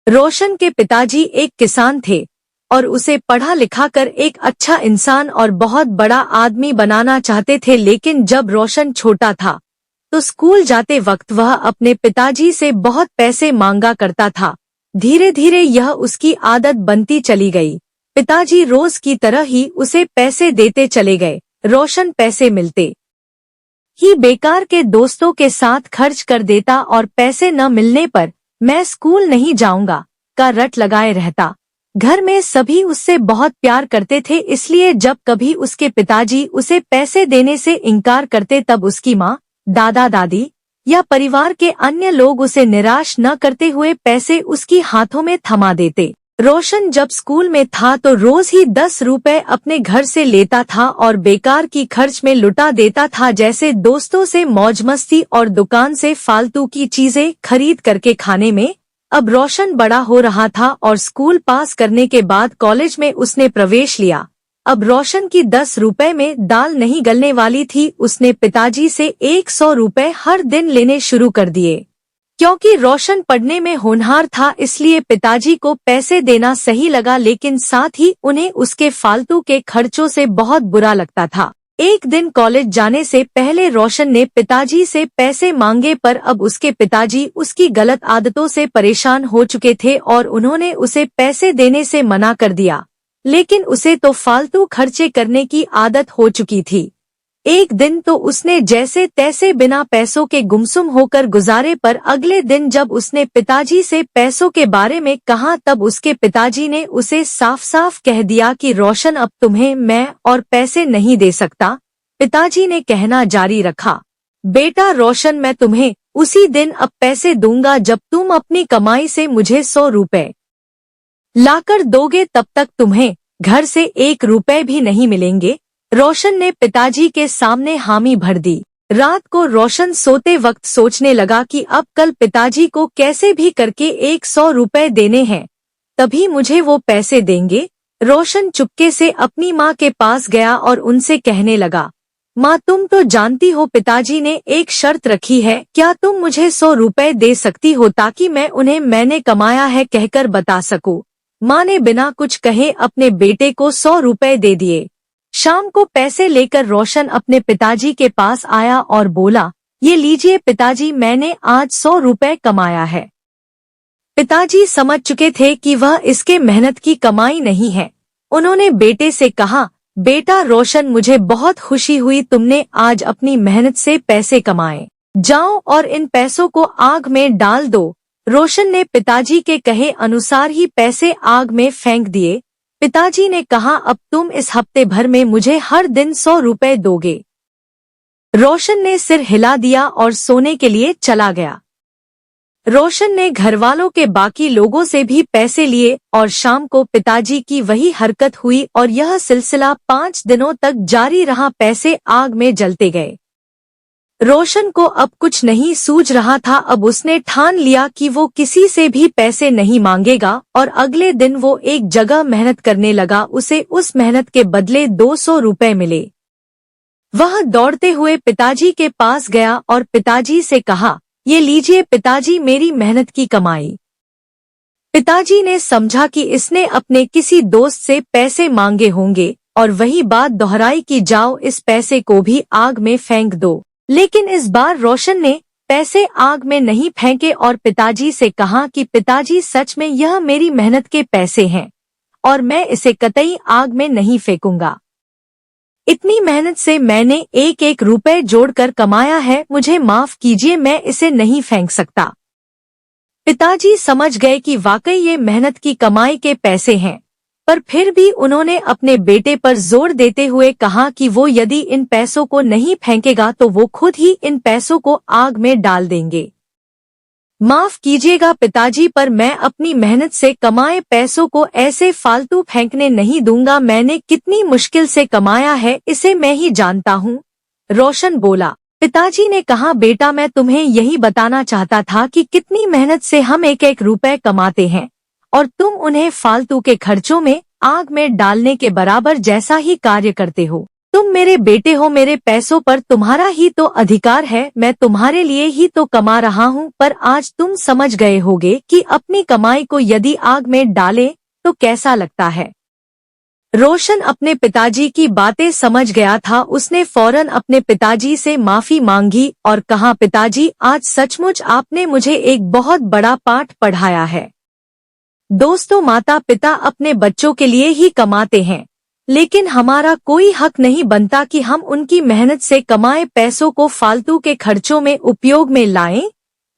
रोशन के पिताजी एक किसान थे और उसे पढ़ा लिखा कर एक अच्छा इंसान और बहुत बड़ा आदमी बनाना चाहते थे, लेकिन जब रोशन छोटा था तो स्कूल जाते वक्त वह अपने पिताजी से बहुत पैसे मांगा करता था। धीरे धीरे यह उसकी आदत बनती चली गई। पिताजी रोज की तरह ही उसे पैसे देते चले गए। रोशन पैसे मिलते ही बेकार के दोस्तों के साथ खर्च कर देता और पैसे न मिलने पर मैं स्कूल नहीं जाऊंगा का रट लगाए रहता। घर में सभी उससे बहुत प्यार करते थे, इसलिए जब कभी उसके पिताजी उसे पैसे देने से इनकार करते तब उसकी माँ, दादा दादी या परिवार के अन्य लोग उसे निराश न करते हुए पैसे उसकी हाथों में थमा देते। रोशन जब स्कूल में था तो रोज ही 10 रुपए अपने घर से लेता था और बेकार की खर्च में लुटा देता था, जैसे दोस्तों से मौज मस्ती और दुकान से फालतू की चीजें खरीद करके खाने में। अब रोशन बड़ा हो रहा था और स्कूल पास करने के बाद कॉलेज में उसने प्रवेश लिया। अब रोशन की 10 रुपए में दाल नहीं गलने वाली थी। उसने पिताजी से 100 रुपए हर दिन लेने शुरू कर दिए। क्योंकि रोशन पढ़ने में होनहार था इसलिए पिताजी को पैसे देना सही लगा, लेकिन साथ ही उन्हें उसके फालतू के खर्चों से बहुत बुरा लगता था। एक दिन कॉलेज जाने से पहले रोशन ने पिताजी से पैसे मांगे, पर अब उसके पिताजी उसकी गलत आदतों से परेशान हो चुके थे और उन्होंने उसे पैसे देने से मना कर दिया। लेकिन उसे तो फालतू खर्चे करने की आदत हो चुकी थी। एक दिन तो उसने जैसे तैसे बिना पैसों के गुमसुम होकर गुजारे, पर अगले दिन जब उसने पिताजी से पैसों के बारे में कहा तब उसके पिताजी ने उसे साफ साफ कह दिया कि रोशन, अब तुम्हें मैं और पैसे नहीं दे सकता। पिताजी ने कहना जारी रखा, बेटा रोशन, मैं तुम्हें उसी दिन अब पैसे दूंगा जब तुम अपनी कमाई से मुझे 100 रुपए लाकर दोगे, तब तक तुम्हें घर से 1 रुपए भी नहीं मिलेंगे। रोशन ने पिताजी के सामने हामी भर दी। रात को रोशन सोते वक्त सोचने लगा कि अब कल पिताजी को कैसे भी करके 100 रुपए देने हैं, तभी मुझे वो पैसे देंगे। रोशन चुपके से अपनी माँ के पास गया और उनसे कहने लगा, माँ, तुम तो जानती हो पिताजी ने एक शर्त रखी है, क्या तुम मुझे 100 रुपए दे सकती हो ताकि मैं उन्हें मैंने कमाया है कहकर बता सकूं। माँ ने बिना कुछ कहे अपने बेटे को 100 रुपए दे दिए। शाम को पैसे लेकर रोशन अपने पिताजी के पास आया और बोला, ये लीजिए पिताजी, मैंने आज 100 रुपए कमाया है। पिताजी समझ चुके थे कि वह इसके मेहनत की कमाई नहीं है। उन्होंने बेटे से कहा, बेटा रोशन, मुझे बहुत खुशी हुई तुमने आज अपनी मेहनत से पैसे कमाए। जाओ और इन पैसों को आग में डाल दो। रोशन ने पिताजी के कहे अनुसार ही पैसे आग में फेंक दिए। पिताजी ने कहा, अब तुम इस हफ्ते भर में मुझे हर दिन 100 रुपए दोगे। रोशन ने सिर हिला दिया और सोने के लिए चला गया। रोशन ने घरवालों के बाकी लोगों से भी पैसे लिए और शाम को पिताजी की वही हरकत हुई और यह सिलसिला 5 दिनों तक जारी रहा। पैसे आग में जलते गए। रोशन को अब कुछ नहीं सूझ रहा था। अब उसने ठान लिया कि वो किसी से भी पैसे नहीं मांगेगा और अगले दिन वो एक जगह मेहनत करने लगा। उसे उस मेहनत के बदले 200 रुपए मिले। वह दौड़ते हुए पिताजी के पास गया और पिताजी से कहा, ये लीजिए पिताजी, मेरी मेहनत की कमाई। पिताजी ने समझा कि इसने अपने किसी दोस्त से पैसे मांगे होंगे और वही बात दोहराई कि जाओ इस पैसे को भी आग में फेंक दो। लेकिन इस बार रोशन ने पैसे आग में नहीं फेंके और पिताजी से कहा कि पिताजी, सच में यह मेरी मेहनत के पैसे हैं और मैं इसे कतई आग में नहीं फेंकूंगा। इतनी मेहनत से मैंने 1-1 रुपए जोड़कर कमाया है, मुझे माफ कीजिए, मैं इसे नहीं फेंक सकता। पिताजी समझ गए कि वाकई ये मेहनत की कमाई के पैसे हैं, पर फिर भी उन्होंने अपने बेटे पर जोर देते हुए कहा कि वो यदि इन पैसों को नहीं फेंकेगा तो वो खुद ही इन पैसों को आग में डाल देंगे। माफ कीजिएगा पिताजी, पर मैं अपनी मेहनत से कमाए पैसों को ऐसे फालतू फेंकने नहीं दूंगा। मैंने कितनी मुश्किल से कमाया है इसे मैं ही जानता हूँ। रोशन बोला। पिताजी ने कहा, बेटा, मैं तुम्हें यही बताना चाहता था कि कितनी मेहनत से हम 1-1 रुपए कमाते हैं और तुम उन्हें फालतू के खर्चों में आग में डालने के बराबर जैसा ही कार्य करते हो। तुम मेरे बेटे हो, मेरे पैसों पर तुम्हारा ही तो अधिकार है, मैं तुम्हारे लिए ही तो कमा रहा हूँ। पर आज तुम समझ गए होगे कि अपनी कमाई को यदि आग में डालें तो कैसा लगता है। रोशन अपने पिताजी की बातें समझ गया था। उसने फौरन अपने पिताजी से माफी मांगी और कहा, पिताजी, आज सचमुच आपने मुझे एक बहुत बड़ा पाठ पढ़ाया है। दोस्तों, माता पिता अपने बच्चों के लिए ही कमाते हैं, लेकिन हमारा कोई हक नहीं बनता कि हम उनकी मेहनत से कमाए पैसों को फालतू के खर्चों में उपयोग में लाएं।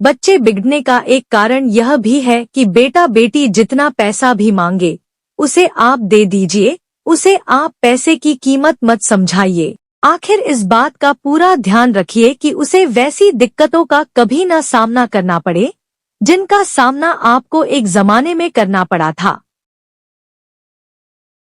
बच्चे बिगड़ने का एक कारण यह भी है कि बेटा बेटी जितना पैसा भी मांगे उसे आप दे दीजिए, उसे आप पैसे की कीमत मत समझाइए। आखिर इस बात का पूरा ध्यान रखिए कि उसे वैसी दिक्कतों का कभी न सामना करना पड़े जिनका सामना आपको एक जमाने में करना पड़ा था।